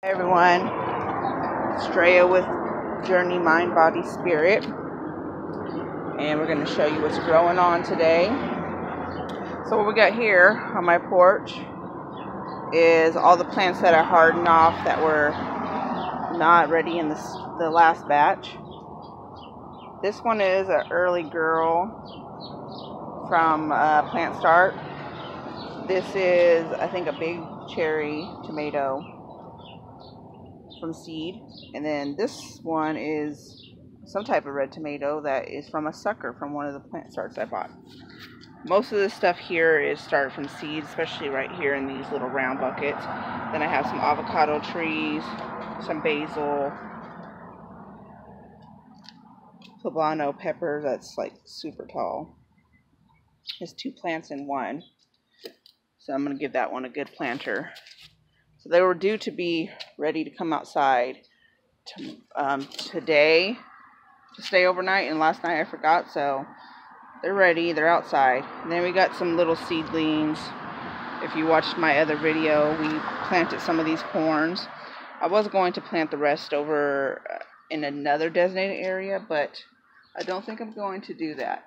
Hey everyone, Straya with Journey Mind Body Spirit, and we're going to show you what's growing on today. So what we got here on my porch is all the plants that I hardened off that were not ready in the last batch. This one is an early girl from Plant Start. This is, I think, a big cherry tomato from seed, and then this one is some type of red tomato that is from a sucker from one of the plant starts I bought. Most of this stuff here is started from seed, especially right here in these little round buckets. Then I have some avocado trees, some basil, poblano pepper that's like super tall. It's 2 plants in one, so I'm going to give that one a good planter. So they were due to be ready to come outside today to stay overnight, and last night I forgot, so they're ready, they're outside. And then we got some little seedlings. If you watched my other video, we planted some of these corns. I was going to plant the rest over in another designated area, but I don't think I'm going to do that.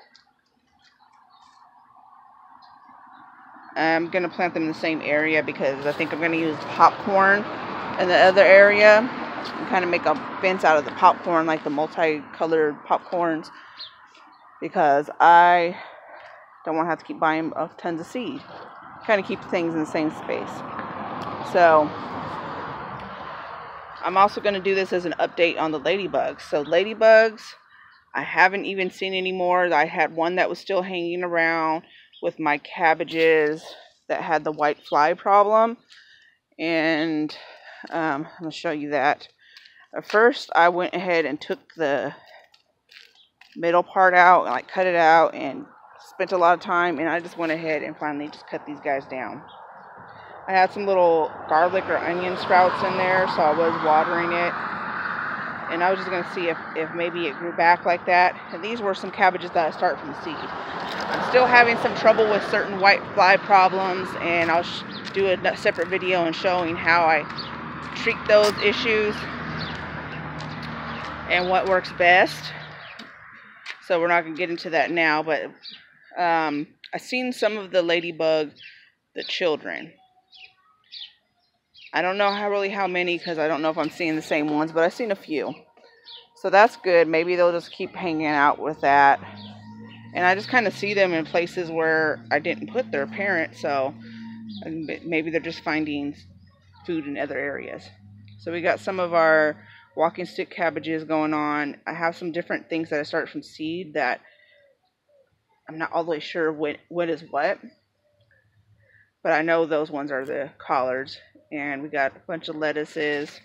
I'm going to plant them in the same area because I think I'm going to use popcorn in the other area and kind of make a fence out of the popcorn, like the multicolored popcorns, because I don't want to have to keep buying tons of seed. Kind of keep things in the same space. So I'm also going to do this as an update on the ladybugs. So ladybugs, I haven't even seen any more. I had one that was still hanging around with my cabbages that had the white fly problem, and I'm going to show you that. First, I went ahead and took the middle part out, and cut it out, and spent a lot of time, and I just went ahead and finally just cut these guys down. I had some little garlic or onion sprouts in there, so I was watering it, and I was just going to see if maybe it grew back like that. And these were some cabbages that I started from seed. I'm still having some trouble with certain white fly problems, and I'll do a separate video and showing how I treat those issues and what works best. So we're not going to get into that now, but I've seen some of the ladybug, the children. I don't know how many, because I don't know if I'm seeing the same ones, but I've seen a few. So that's good. Maybe they'll just keep hanging out with that. And I just kind of see them in places where I didn't put their parent, so maybe they're just finding food in other areas. So we got some of our walking stick cabbages going on. I have some different things that I started from seed that I'm not all the way sure what is what. But I know those ones are the collards. And we got a bunch of lettuces.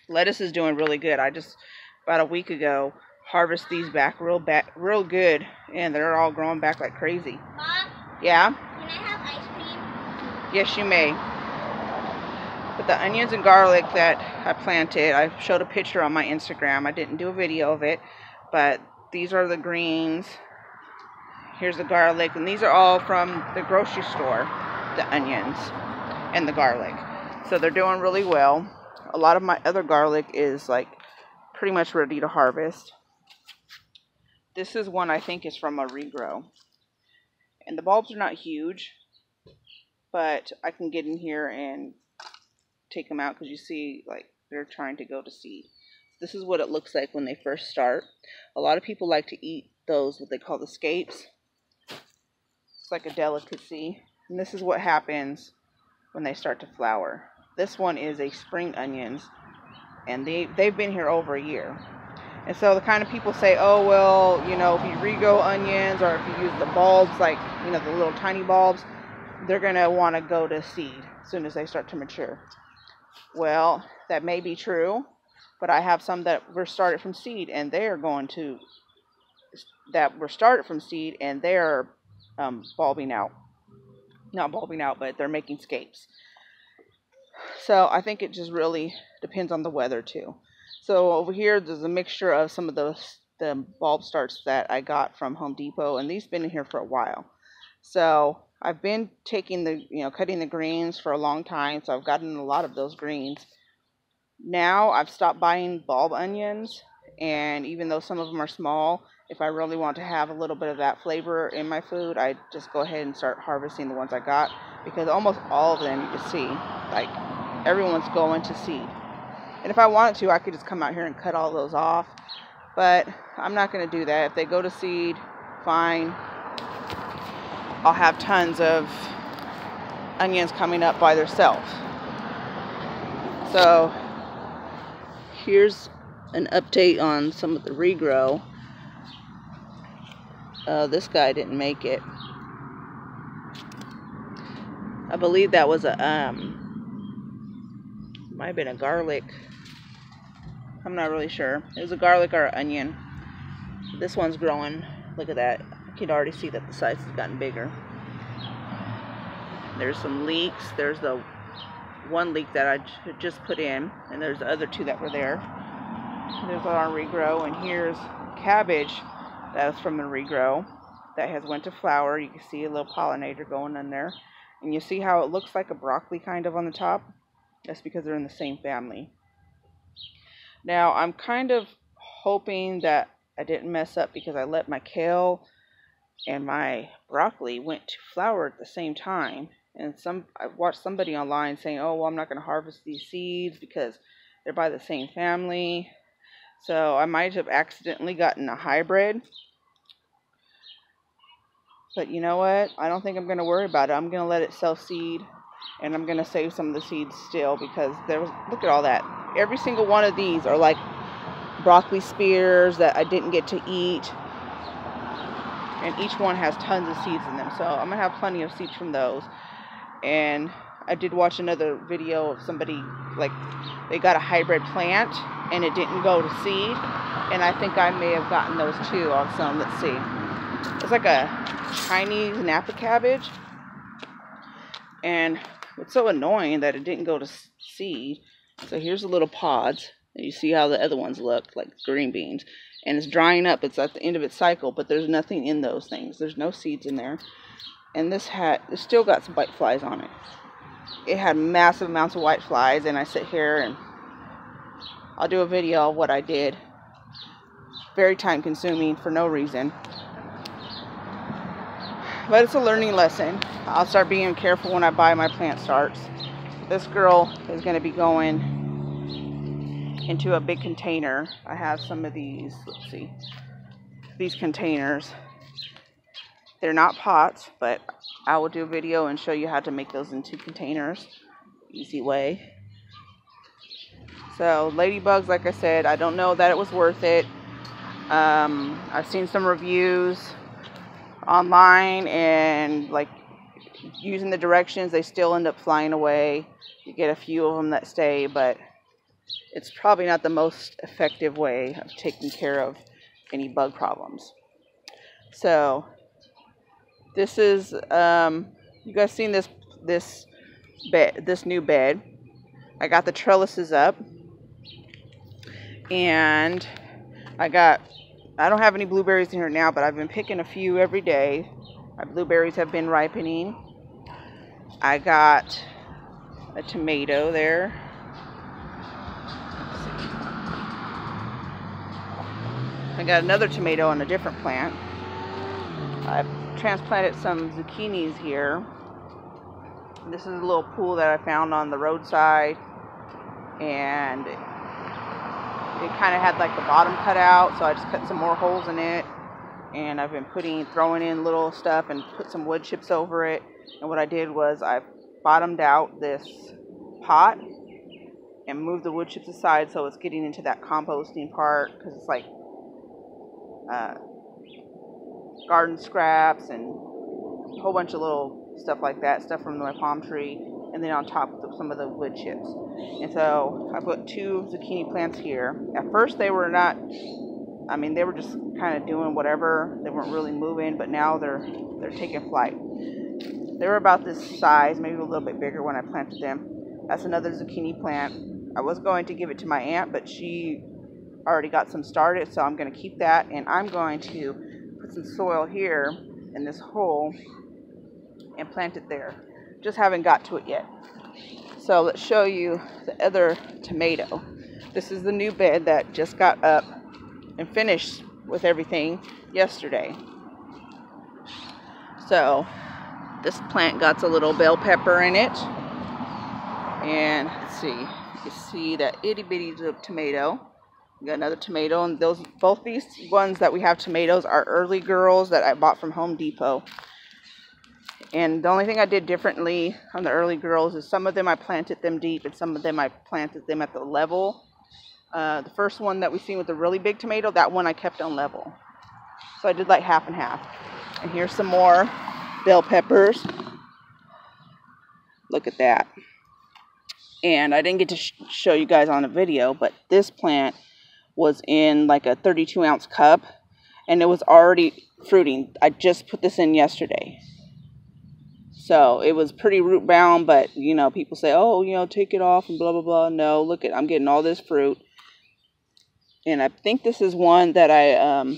Lettuce is doing really good. I just, about a week ago, harvested these back real good. And they're all growing back like crazy. Mom? Yeah? Can I have ice cream? Yes, you may. But the onions and garlic that I planted, I showed a picture on my Instagram. I didn't do a video of it. But these are the greens. Here's the garlic. And these are all from the grocery store, the onions and the garlic. So they're doing really well. A lot of my other garlic is pretty much ready to harvest. This is one I think is from a regrow. And the bulbs are not huge, but I can get in here and take them out because you see they're trying to go to seed. This is what it looks like when they first start. A lot of people like to eat those, what they call the scapes. It's like a delicacy. And this is what happens when they start to flower. This one is a spring onions, and they've been here over a year. And so the kind of people say, oh, well, if you regrow onions or if you use the bulbs, the little tiny bulbs, they're going to want to go to seed as soon as they start to mature. Well, that may be true, but I have some that were started from seed, and they're bulbing out. Not bulbing out, but they're making scapes. So I think it just really depends on the weather too. So over here, there's a mixture of some of the bulb starts that I got from Home Depot, and these have been in here for a while. So I've been taking cutting the greens for a long time, so I've gotten a lot of those greens. Now I've stopped buying bulb onions, and even though some of them are small, if I really want to have a little bit of that flavor in my food, I just go ahead and start harvesting the ones I got, because almost all of them, you can see, like, everyone's going to seed. And if I wanted to, I could just come out here and cut all those off, but I'm not going to do that. If they go to seed, fine. I'll have tons of onions coming up by themselves. So here's an update on some of the regrow. This guy didn't make it. I believe that was a might have been a garlic. I'm not really sure. It was a garlic or an onion. This one's growing. Look at that. I can already see that the size has gotten bigger. There's some leeks. There's the one leek that I just put in, and there's the other two that were there. There's our regrow, and here's cabbage that's from the regrow that has went to flower. You can see a little pollinator going in there, and you see how it looks like a broccoli kind of on the top. That's because they're in the same family. Now I'm kind of hoping that I didn't mess up, because I let my kale and my broccoli went to flower at the same time. And I watched somebody online saying, oh, well, I'm not going to harvest these seeds because they're by the same family. So I might have accidentally gotten a hybrid. But you know what? I don't think I'm going to worry about it. I'm going to let it self-seed, and I'm going to save some of the seeds still, because look at all that. Every single one of these are like broccoli spears that I didn't get to eat. And each one has tons of seeds in them. So I'm going to have plenty of seeds from those. And I did watch another video of somebody, like, they got a hybrid plant and it didn't go to seed. And I think I may have gotten those too on some. Let's see. It's like a Chinese Napa cabbage. And it's so annoying that it didn't go to seed. So here's the little pods. You see how the other ones look, like green beans. And it's drying up. It's at the end of its cycle, but there's nothing in those things. There's no seeds in there. And this it's still got some white flies on it. It had massive amounts of white flies, and I sit here and I'll do a video of what I did. Very time consuming for no reason. But it's a learning lesson. I'll start being careful when I buy my plant starts. This girl is going to be going into a big container. I have some of these, let's see, these containers. They're not pots, but I will do a video and show you how to make those into containers. Easy way. So ladybugs, like I said, I don't know that it was worth it. I've seen some reviews online, and like using the directions, they still end up flying away. You get a few of them that stay, but it's probably not the most effective way of taking care of any bug problems. So this is, you guys seen this bed, this new bed. I got the trellises up, and I don't have any blueberries in here now, but I've been picking a few every day. My blueberries have been ripening. I got a tomato there. I got another tomato on a different plant. I've transplanted some zucchinis here. This is a little pool that I found on the roadside, and it kind of had like the bottom cut out, so I just cut some more holes in it, and I've been throwing in little stuff and put some wood chips over it. And what I did was I bottomed out this pot and moved the wood chips aside, so it's getting into that composting part, because it's like garden scraps and a whole bunch of little stuff like that, stuff from my palm tree, and then on top of some of the wood chips. And so I put 2 zucchini plants here. At first they were not, I mean, they were just kind of doing whatever. They weren't really moving, but now they're taking flight. They were about this size, maybe a little bit bigger when I planted them. That's another zucchini plant. I was going to give it to my aunt, but she already got some started, so I'm going to keep that, and I'm going to put some soil here in this hole and plant it there. Just haven't got to it yet. So let's show you the other tomato. This is the new bed that just got up and finished with everything yesterday. So this plant got a little bell pepper in it. And let's see, you can see that itty bitty tomato. We got another tomato, and both these ones that we have tomatoes are early girls that I bought from Home Depot. And the only thing I did differently on the early girls is some of them I planted them deep, and some of them I planted them at the level. The first one that we seen with the really big tomato, that one I kept on level. So I did like half and half. And here's some more bell peppers. Look at that. And I didn't get to show you guys on a video, but this plant was in like a 32-ounce cup, and it was already fruiting. I just put this in yesterday. So it was pretty root bound, but you know, people say, oh, you know, take it off and blah, blah, blah. No, look I'm getting all this fruit. And I think this is one that I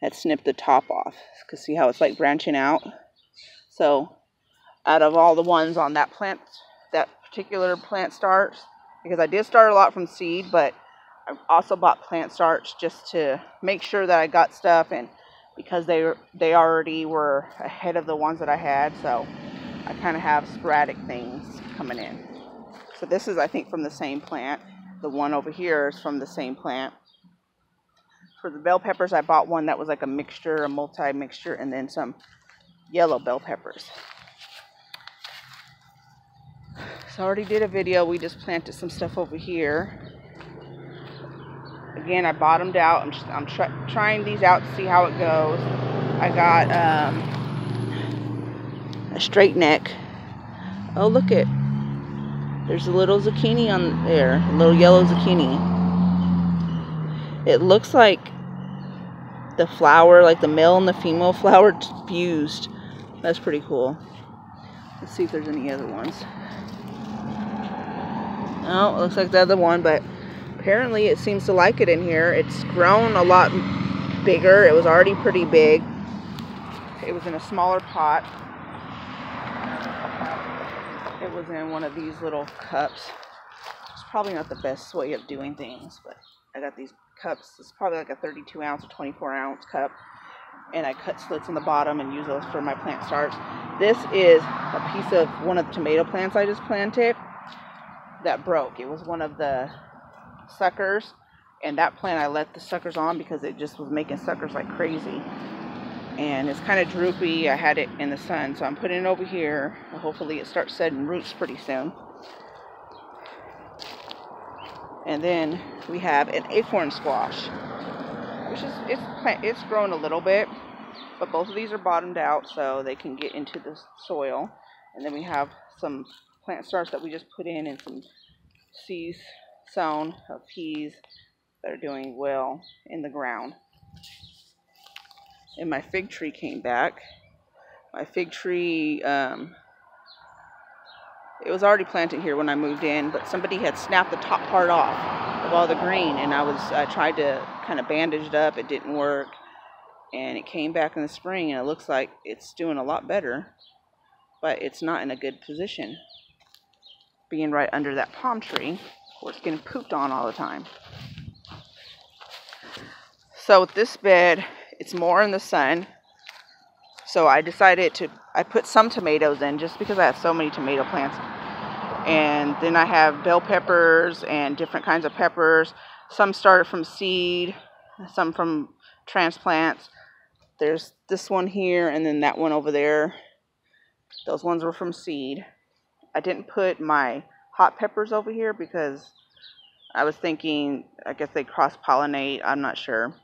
had snipped the top off. Because see how it's like branching out? So out of all the ones on that plant, that particular plant starts, because I did start a lot from seed, but I also bought plant starts just to make sure that I got stuff, and because they already were ahead of the ones that I had, so I kind of have sporadic things coming in. So this is, I think, from the same plant. The one over here is from the same plant. For the bell peppers, I bought one that was like a mixture, a multi-mixture, and then some yellow bell peppers. So I already did a video. We just planted some stuff over here. Again, I bottomed out. I'm trying these out to see how it goes. I got a straight neck. Oh, look it. There's a little zucchini on there. A little yellow zucchini. It looks like the flower, like the male and the female flower fused. That's pretty cool. Let's see if there's any other ones. Oh, it looks like the other one, but apparently it seems to like it in here. It's grown a lot bigger. It was already pretty big. It was in a smaller pot. It was in one of these little cups. It's probably not the best way of doing things, but I got these cups. It's probably like a 32-ounce or 24-ounce cup. And I cut slits in the bottom and use those for my plant starts. This is a piece of one of the tomato plants I just planted that broke. It was one of the suckers, and that plant I let the suckers on because it just was making suckers like crazy. And it's kind of droopy. I had it in the sun, so I'm putting it over here. Hopefully it starts setting roots pretty soon. And then we have an acorn squash, which is it's grown a little bit, but both of these are bottomed out so they can get into the soil. And then we have some plant starts that we just put in, and some seeds sown of peas that are doing well in the ground. And my fig tree came back. My fig tree, it was already planted here when I moved in, but somebody had snapped the top part off of all the green, and I tried to kind of bandage it up. It didn't work, and it came back in the spring, and it looks like it's doing a lot better, but it's not in a good position, being right under that palm tree where it's getting pooped on all the time. So with this bed, it's more in the sun. So I decided I put some tomatoes in just because I have so many tomato plants. And then I have bell peppers and different kinds of peppers. Some started from seed, some from transplants. There's this one here, and then that one over there. Those ones were from seed. I didn't put my hot peppers over here because I was thinking, I guess they cross-pollinate. I'm not sure.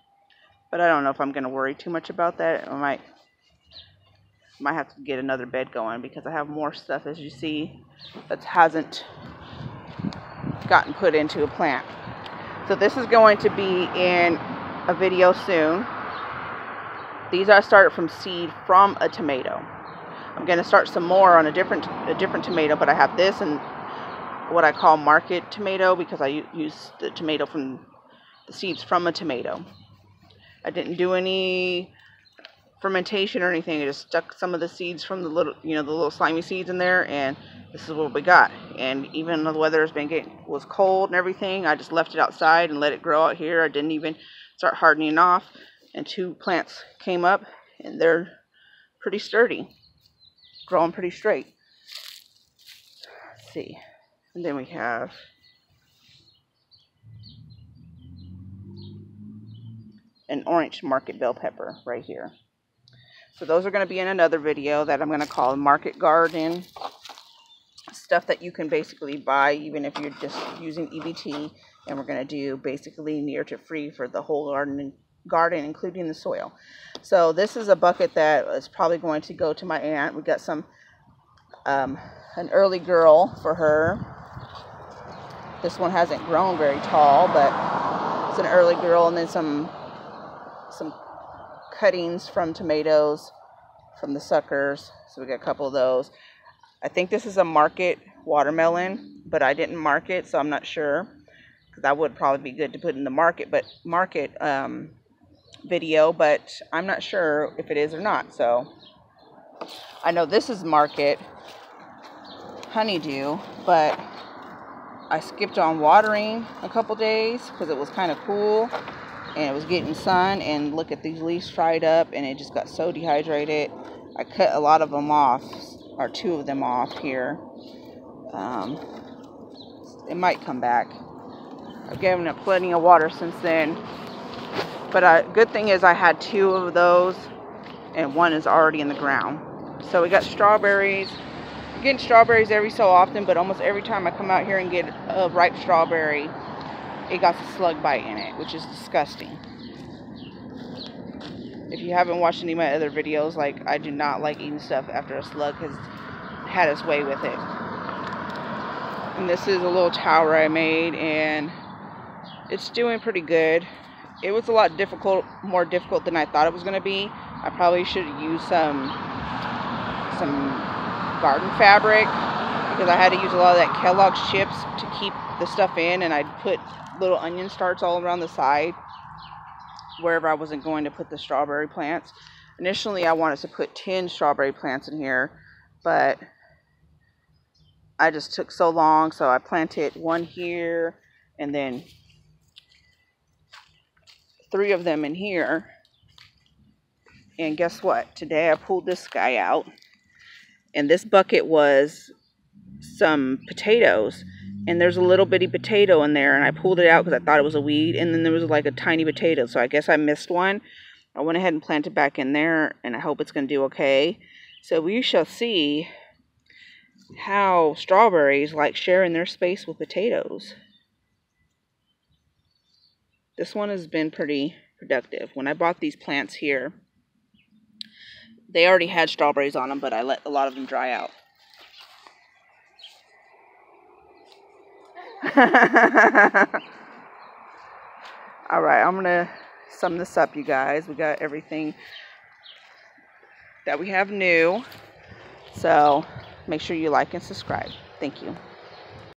But I don't know if I'm going to worry too much about that. I might have to get another bed going because I have more stuff, as you see, that hasn't gotten put into a plant. So this is going to be in a video soon. These I started from seed from a tomato. I'm going to start some more on a different tomato, but I have this and what I call market tomato because I use the tomato from the seeds from a tomato. I didn't do any fermentation or anything. I just stuck some of the seeds from the little, the little slimy seeds in there, and this is what we got. And even though the weather was cold and everything, I just left it outside and let it grow out here. I didn't even start hardening off, and 2 plants came up, and they're pretty sturdy, growing pretty straight. Let's see, and then we have an orange market bell pepper right here. So those are going to be in another video that I'm going to call Market Garden. Stuff that you can basically buy even if you're just using EBT. And we're going to do basically near to free for the whole garden, including the soil. So this is a bucket that is probably going to go to my aunt. We got some, an early girl for her. This one hasn't grown very tall, but it's an early girl. And then some cuttings from tomatoes from the suckers. So we got a couple of those. I think this is a market watermelon, but I didn't mark it, so I'm not sure, because that would probably be good to put in the market video, but I'm not sure if it is or not. So I know this is market honeydew, but I skipped on watering a couple days because it was kind of cool and it was getting sun, and look at these leaves dried up and it just got so dehydrated. I cut a lot of them off, or 2 of them off here. It might come back. I've given it plenty of water since then, but good thing is I had 2 of those and 1 is already in the ground. So we got strawberries. I'm getting strawberries every so often, but almost every time I come out here and get a ripe strawberry, it got a slug bite in it, which is disgusting. If you haven't watched any of my other videos, like, I do not like eating stuff after a slug has had its way with it. And this is a little tower I made, and it's doing pretty good. It was a lot more difficult than I thought it was going to be. I probably should have used some garden fabric, because I had to use a lot of that Kellogg's chips to keep the stuff in, and I'd put little onion starts all around the side wherever I wasn't going to put the strawberry plants. Initially I wanted to put 10 strawberry plants in here, but I just took so long, so I planted 1 here and then 3 of them in here. And guess what? Today I pulled this guy out, and this bucket was some potatoes, and there's a little bitty potato in there, and I pulled it out because I thought it was a weed, and then there was like a tiny potato, so I guess I missed one. I went ahead and planted back in there, and I hope it's going to do okay. So we shall see how strawberries like sharing their space with potatoes. This one has been pretty productive. When I bought these plants here, they already had strawberries on them, but I let a lot of them dry out. Alright, I'm gonna sum this up, you guys. We got everything that we have new, so make sure you like and subscribe. Thank you.